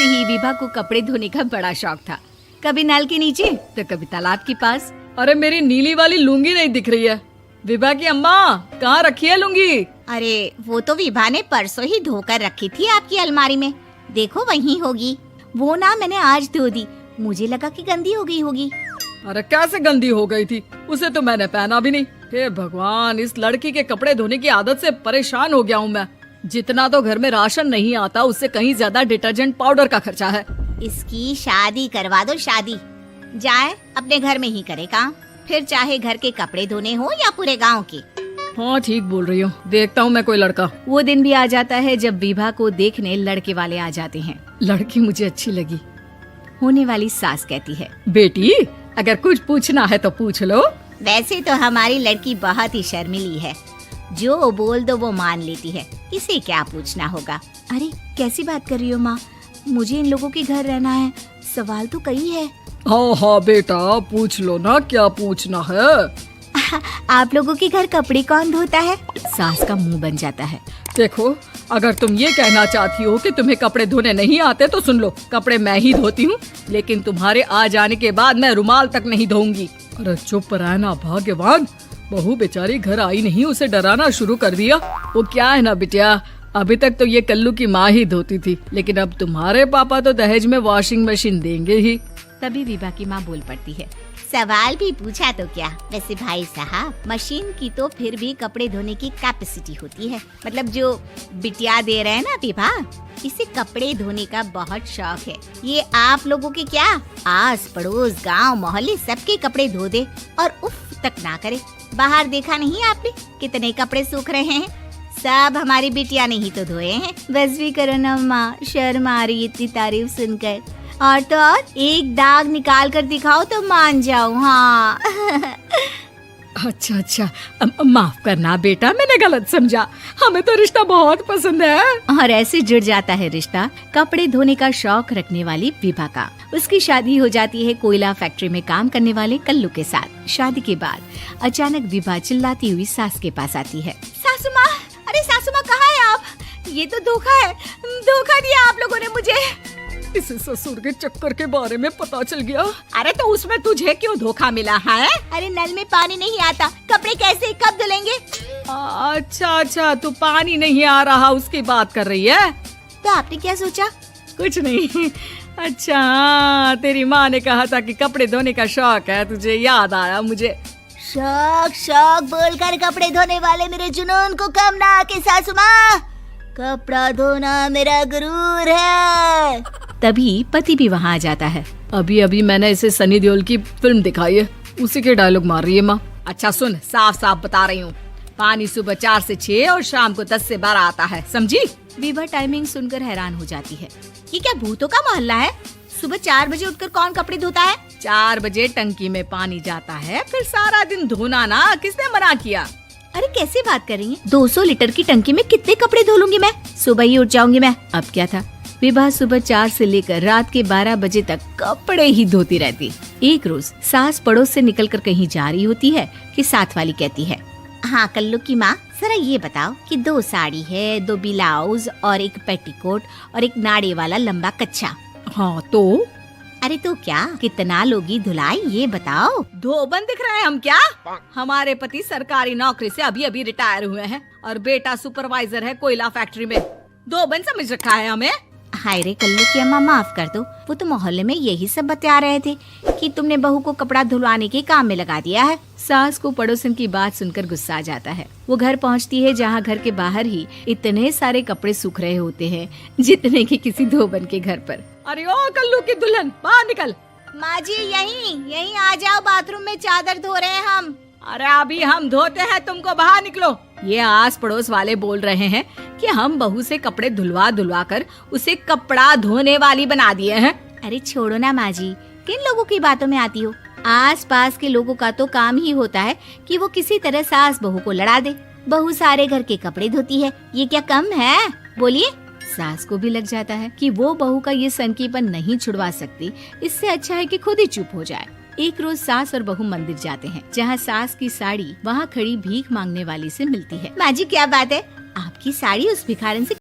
ही विभा को कपड़े धोने का बड़ा शौक था। कभी नल के नीचे तो कभी तालाब के पास। अरे मेरी नीली वाली लुंगी नहीं दिख रही है। विभा की अम्मा, कहाँ रखी है लुंगी? अरे वो तो विभा ने परसों ही धोकर रखी थी आपकी अलमारी में, देखो वहीं होगी। वो ना मैंने आज धो दी, मुझे लगा कि गंदी हो गई होगी। अरे कैसे गंदी हो गई थी, उसे तो मैंने पहना भी नहीं। हे भगवान, इस लड़की के कपड़े धोने की आदत से परेशान हो गया हूँ मैं। जितना तो घर में राशन नहीं आता, उससे कहीं ज्यादा डिटर्जेंट पाउडर का खर्चा है। इसकी शादी करवा दो, शादी। जाए अपने घर में ही करे काम, फिर चाहे घर के कपड़े धोने हो या पूरे गांव के। हाँ ठीक बोल रही हो, देखता हूँ मैं कोई लड़का। वो दिन भी आ जाता है जब विभा को देखने लड़के वाले आ जाते हैं। लड़की मुझे अच्छी लगी। होने वाली सास कहती है, बेटी अगर कुछ पूछना है तो पूछ लो। वैसे तो हमारी लड़की बहुत ही शर्मीली है, जो बोल दो वो मान लेती है, इसे क्या पूछना होगा। अरे कैसी बात कर रही हो माँ, मुझे इन लोगों के घर रहना है, सवाल तो कई है। हाँ हाँ बेटा, पूछ लो ना, क्या पूछना है। आप लोगों के घर कपड़े कौन धोता है? सास का मुंह बन जाता है। देखो, अगर तुम ये कहना चाहती हो कि तुम्हें कपड़े धोने नहीं आते तो सुन लो, कपड़े मैं ही धोती हूँ, लेकिन तुम्हारे आ जाने के बाद मैं रुमाल तक नहीं धोऊंगी। अरे चुप रहना भाग्यवान, बहू बेचारी घर आई नहीं, उसे डराना शुरू कर दिया। वो क्या है ना बिटिया, अभी तक तो ये कल्लू की माँ ही धोती थी, लेकिन अब तुम्हारे पापा तो दहेज में वॉशिंग मशीन देंगे ही। तभी विभा की माँ बोल पड़ती है, सवाल भी पूछा तो क्या। वैसे भाई साहब, मशीन की तो फिर भी कपड़े धोने की कैपेसिटी होती है। मतलब जो बिटिया दे रहे हैं ना विभा, इसे कपड़े धोने का बहुत शौक है। ये आप लोगों के क्या, आस पड़ोस गांव मोहल्ले सबके कपड़े धो दे और उफ तक ना करे। बाहर देखा नहीं आपने कितने कपड़े सूख रहे हैं, सब हमारी बिटिया ने ही तो धोए हैं। बस भी करो ना माँ, शर्म आ रही इतनी तारीफ सुनकर। और तो और एक दाग निकाल कर दिखाओ तो मान जाऊँ। हाँ अच्छा, माफ करना बेटा, मैंने गलत समझा। हमें तो रिश्ता बहुत पसंद है। और ऐसे जुड़ जाता है रिश्ता कपड़े धोने का शौक रखने वाली विभा का। उसकी शादी हो जाती है कोयला फैक्ट्री में काम करने वाले कल्लू के साथ। शादी के बाद अचानक विभा चिल्लाती हुई सास के पास आती है। सासू माँ, अरे सासू माँ कहाँ है आप? ये तो धोखा है, धोखा दिया आप लोगों ने मुझे। इसे ससुर के चक्कर के बारे में पता चल गया। अरे तो उसमें तुझे क्यों धोखा मिला है? अरे नल में पानी नहीं आता, कपड़े कैसे कब धुलेंगे? अच्छा, तू पानी नहीं आ रहा उसकी बात कर रही है। तो आपने क्या सोचा? कुछ नहीं। अच्छा, तेरी माँ ने कहा था कि कपड़े धोने का शौक है तुझे, याद आया मुझे। शौक बोलकर कपड़े धोने वाले मेरे जुनून को कम ना आके सासू माँ, कपड़ा धोना मेरा गुरूर है। तभी पति भी वहाँ आ जाता है। अभी मैंने इसे सनी देओल की फिल्म दिखाई है, उसी के डायलॉग मार रही है माँ। अच्छा सुन, साफ साफ बता रही हूँ, पानी सुबह 4 से 6 और शाम को 10 से 12 आता है, समझी? विभा टाइमिंग सुनकर हैरान हो जाती है। ये क्या भूतों का मोहल्ला है? सुबह 4 बजे उठकर कौन कपड़े धोता है? 4 बजे टंकी में पानी जाता है, फिर सारा दिन धोना ना, किसने मना किया? अरे कैसे बात कर रही हैं? 200 लीटर की टंकी में कितने कपड़े धो लूंगी मैं, सुबह ही उठ जाऊंगी मैं। अब क्या था, विभा सुबह 4 से लेकर रात के 12 बजे तक कपड़े ही धोती रहती। एक रोज सास पड़ोस से निकलकर कहीं जा रही होती है कि साथ वाली कहती है, हाँ कल्लू की माँ, जरा ये बताओ कि 2 साड़ी है, 2 ब्लाउज और एक पेटीकोट और एक नाड़े वाला लंबा कच्छा। हाँ तो? अरे तो क्या, कितना लोगी धुलाई ये बताओ। धोबन दिख रहे हैं हम क्या? हमारे पति सरकारी नौकरी से अभी रिटायर हुए हैं और बेटा सुपरवाइजर है कोयला फैक्ट्री में। धोबन समझ रखा है हमें? हाय रे कल्लू की अम्मा, माफ कर दो, वो तो मोहल्ले में यही सब बता रहे थे कि तुमने बहू को कपड़ा धुलवाने के काम में लगा दिया है। सास को पड़ोसन की बात सुनकर गुस्सा आ जाता है। वो घर पहुंचती है जहां घर के बाहर ही इतने सारे कपड़े सूख रहे होते हैं जितने कि किसी धोबन के घर पर। अरे ओ कल्लू की दुल्हन, बाहर निकल। माँ जी यहीं आ जाओ, बाथरूम में चादर धो रहे हैं हम। अरे अभी हम धोते हैं, तुमको बाहर निकलो। ये आस पड़ोस वाले बोल रहे हैं कि हम बहू से कपड़े धुलवा कर उसे कपड़ा धोने वाली बना दिए हैं। अरे छोड़ो ना माँ जी, किन लोगों की बातों में आती हो? आस पास के लोगों का तो काम ही होता है कि वो किसी तरह सास बहू को लड़ा दे। बहू सारे घर के कपड़े धोती है, ये क्या कम है? बोलिए। सास को भी लग जाता है कि वो बहू का ये सनकीपन नहीं छुड़वा सकती, इससे अच्छा है कि खुद ही चुप हो जाए। एक रोज सास और बहू मंदिर जाते हैं, जहाँ सास की साड़ी वहाँ खड़ी भीख मांगने वाली से मिलती है। माँ जी क्या बात है, आपकी साड़ी उस भिखारन से